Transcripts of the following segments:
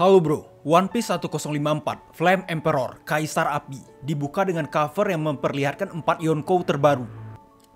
Halo bro, One Piece 1054, Flame Emperor, Kaisar Api, dibuka dengan cover yang memperlihatkan 4 Yonkou terbaru.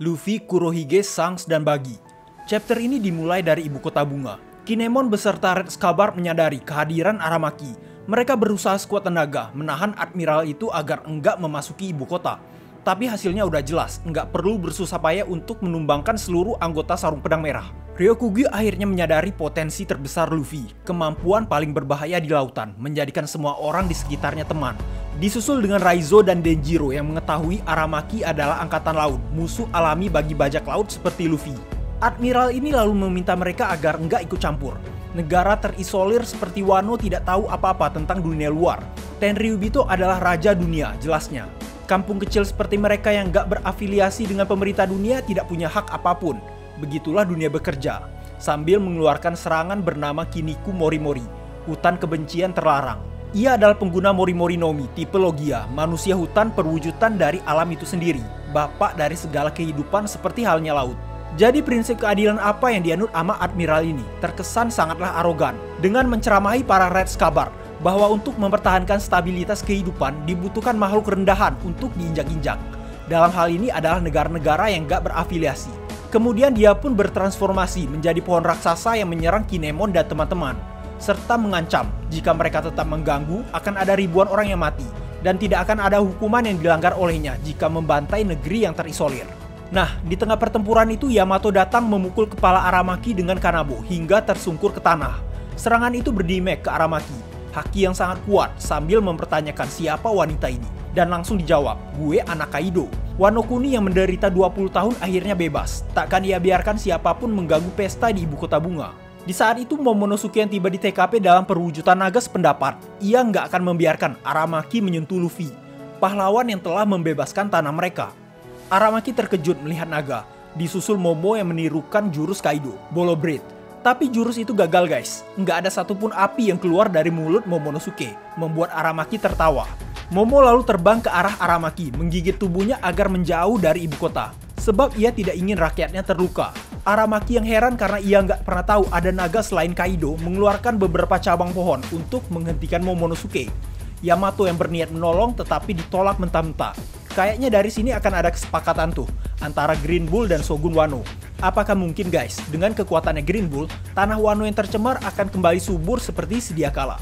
Luffy, Kurohige, Shanks, dan Buggy. Chapter ini dimulai dari ibu kota bunga. Kinemon beserta Red Scabbard menyadari kehadiran Aramaki. Mereka berusaha sekuat tenaga menahan Admiral itu agar enggak memasuki ibu kota. Tapi hasilnya udah jelas, enggak perlu bersusah payah untuk menumbangkan seluruh anggota Sarung Pedang Merah. Ryokugi akhirnya menyadari potensi terbesar Luffy, kemampuan paling berbahaya di lautan, menjadikan semua orang di sekitarnya teman. Disusul dengan Raizo dan Denjiro yang mengetahui Aramaki adalah angkatan laut, musuh alami bagi bajak laut seperti Luffy. Admiral ini lalu meminta mereka agar enggak ikut campur. Negara terisolir seperti Wano tidak tahu apa-apa tentang dunia luar. Tenryubito adalah raja dunia, jelasnya. Kampung kecil seperti mereka yang enggak berafiliasi dengan pemerintah dunia tidak punya hak apapun. Begitulah dunia bekerja, sambil mengeluarkan serangan bernama Kiniku Morimori, hutan kebencian terlarang. Ia adalah pengguna Morimori Nomi, tipe Logia, manusia hutan perwujudan dari alam itu sendiri, bapak dari segala kehidupan seperti halnya laut. Jadi prinsip keadilan apa yang dianut sama Admiral ini terkesan sangatlah arogan, dengan menceramahi para Red Scabbard bahwa untuk mempertahankan stabilitas kehidupan dibutuhkan makhluk rendahan untuk diinjak-injak. Dalam hal ini adalah negara-negara yang gak berafiliasi. Kemudian dia pun bertransformasi menjadi pohon raksasa yang menyerang Kinemon dan teman-teman, serta mengancam jika mereka tetap mengganggu akan ada ribuan orang yang mati, dan tidak akan ada hukuman yang dilanggar olehnya jika membantai negeri yang terisolir. Nah, di tengah pertempuran itu Yamato datang memukul kepala Aramaki dengan kanabo hingga tersungkur ke tanah. Serangan itu berdimek ke Aramaki, haki yang sangat kuat sambil mempertanyakan siapa wanita ini. Dan langsung dijawab, gue anak Kaido. Wano Kuni yang menderita 20 tahun akhirnya bebas. Takkan ia biarkan siapapun mengganggu pesta di ibu kota bunga. Di saat itu Momonosuke yang tiba di TKP dalam perwujudan naga sependapat. Ia nggak akan membiarkan Aramaki menyentuh Luffy, pahlawan yang telah membebaskan tanah mereka. Aramaki terkejut melihat naga. Disusul Momo yang menirukan jurus Kaido, Bolo Breath. Tapi jurus itu gagal guys. Nggak ada satupun api yang keluar dari mulut Momonosuke, membuat Aramaki tertawa. Momo lalu terbang ke arah Aramaki, menggigit tubuhnya agar menjauh dari ibu kota. Sebab ia tidak ingin rakyatnya terluka. Aramaki yang heran karena ia nggak pernah tahu ada naga selain Kaido mengeluarkan beberapa cabang pohon untuk menghentikan Momonosuke. Yamato yang berniat menolong tetapi ditolak mentah-mentah. Kayaknya dari sini akan ada kesepakatan tuh antara Green Bull dan Shogun Wano. Apakah mungkin guys, dengan kekuatannya Green Bull, tanah Wano yang tercemar akan kembali subur seperti sedia kala?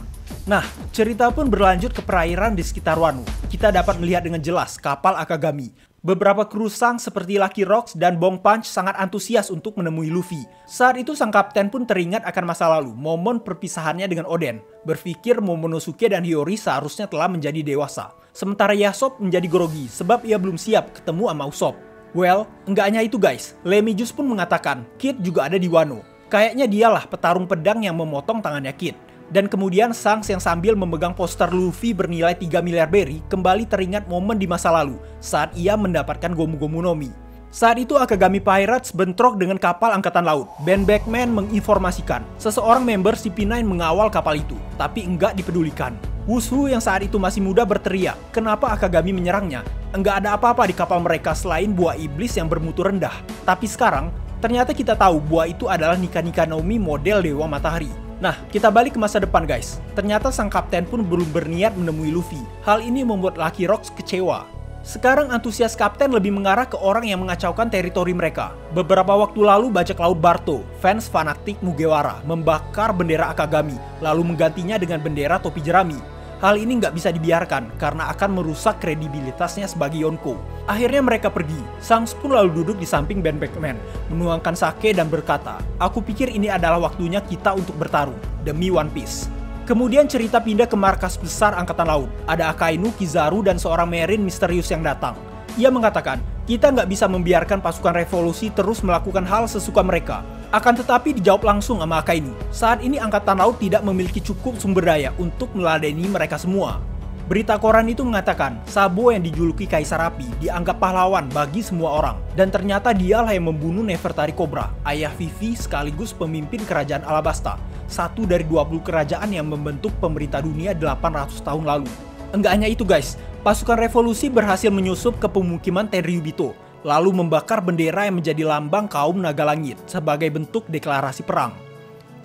Nah, cerita pun berlanjut ke perairan di sekitar Wano. Kita dapat melihat dengan jelas kapal Akagami. Beberapa kru Shanks seperti Lucky Rocks dan Bong Punch sangat antusias untuk menemui Luffy. Saat itu sang kapten pun teringat akan masa lalu, momen perpisahannya dengan Oden. Berpikir Momonosuke dan Hiyori seharusnya telah menjadi dewasa. Sementara Yasop menjadi grogi sebab ia belum siap ketemu sama Usopp. Well, enggak hanya itu guys. Lemijus pun mengatakan Kid juga ada di Wano. Kayaknya dialah petarung pedang yang memotong tangannya Kid. Dan kemudian Shanks yang sambil memegang poster Luffy bernilai 3 miliar berry kembali teringat momen di masa lalu saat ia mendapatkan Gomu Gomu no Mi. Saat itu Akagami Pirates bentrok dengan kapal angkatan laut. Ben Beckman menginformasikan seseorang member CP9 mengawal kapal itu, tapi enggak dipedulikan. Wushu yang saat itu masih muda berteriak, kenapa Akagami menyerangnya? Enggak ada apa-apa di kapal mereka selain buah iblis yang bermutu rendah. Tapi sekarang, ternyata kita tahu buah itu adalah Nika-Nika no Mi model Dewa Matahari. Nah, kita balik ke masa depan guys. Ternyata sang kapten pun belum berniat menemui Luffy. Hal ini membuat Lucky Rocks kecewa. Sekarang antusias kapten lebih mengarah ke orang yang mengacaukan teritori mereka. Beberapa waktu lalu bajak laut Barto, fans fanatik Mugiwara, membakar bendera Akagami, lalu menggantinya dengan bendera topi jerami. Hal ini nggak bisa dibiarkan karena akan merusak kredibilitasnya sebagai Yonkou. Akhirnya mereka pergi. Shanks pun lalu duduk di samping Ben Beckman, menuangkan sake dan berkata, aku pikir ini adalah waktunya kita untuk bertarung, demi One Piece. Kemudian cerita pindah ke markas besar angkatan laut. Ada Akainu, Kizaru, dan seorang marine misterius yang datang. Ia mengatakan, kita nggak bisa membiarkan pasukan revolusi terus melakukan hal sesuka mereka. Akan tetapi dijawab langsung sama Akainu. Saat ini angkatan laut tidak memiliki cukup sumber daya untuk meladeni mereka semua. Berita koran itu mengatakan, Sabo yang dijuluki Kaisar Api dianggap pahlawan bagi semua orang. Dan ternyata dialah yang membunuh Nefertari Cobra, ayah Vivi sekaligus pemimpin kerajaan Alabasta. Satu dari 20 kerajaan yang membentuk pemerintah dunia 800 tahun lalu. Enggak hanya itu guys, pasukan revolusi berhasil menyusup ke pemukiman Tenryubito, lalu membakar bendera yang menjadi lambang kaum naga langit sebagai bentuk deklarasi perang.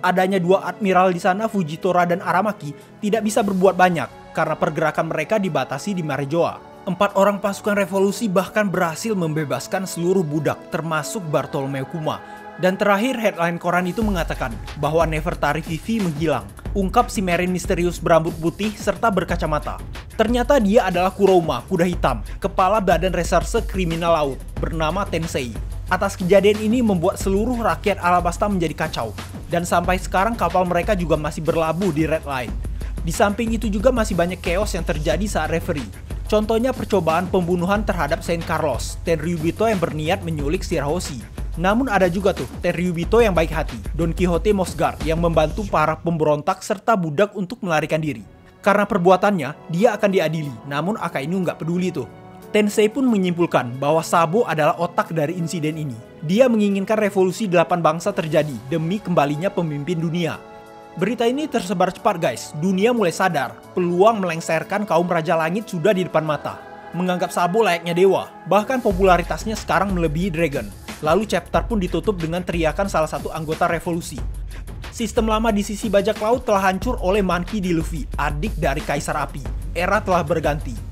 Adanya dua admiral di sana, Fujitora dan Aramaki, tidak bisa berbuat banyak karena pergerakan mereka dibatasi di Mare Joa. 4 orang pasukan revolusi bahkan berhasil membebaskan seluruh budak, termasuk Bartolomeu Kuma. Dan terakhir, headline koran itu mengatakan bahwa Nefertari Vivi menghilang, ungkap si Marine misterius berambut putih serta berkacamata. Ternyata dia adalah Kuroma, kuda hitam, kepala Badan Reserse Kriminal Laut, bernama Tensei. Atas kejadian ini membuat seluruh rakyat Alabasta menjadi kacau, dan sampai sekarang kapal mereka juga masih berlabuh di Red Line. Di samping itu juga masih banyak chaos yang terjadi saat referee. Contohnya percobaan pembunuhan terhadap Saint Carlos, Tenryubito yang berniat menyulik Shirahoshi. Namun ada juga tuh Tenryubito yang baik hati, Don Quixote Mosgard yang membantu para pemberontak serta budak untuk melarikan diri. Karena perbuatannya, dia akan diadili, namun Akainu nggak peduli tuh. Tensei pun menyimpulkan bahwa Sabo adalah otak dari insiden ini. Dia menginginkan revolusi 8 bangsa terjadi demi kembalinya pemimpin dunia. Berita ini tersebar cepat guys, dunia mulai sadar, peluang melengsarkan kaum Raja Langit sudah di depan mata. Menganggap Sabo layaknya dewa, bahkan popularitasnya sekarang melebihi Dragon. Lalu chapter pun ditutup dengan teriakan salah satu anggota revolusi. Sistem lama di sisi bajak laut telah hancur oleh Monkey D. Luffy, adik dari Kaisar Api. Era telah berganti.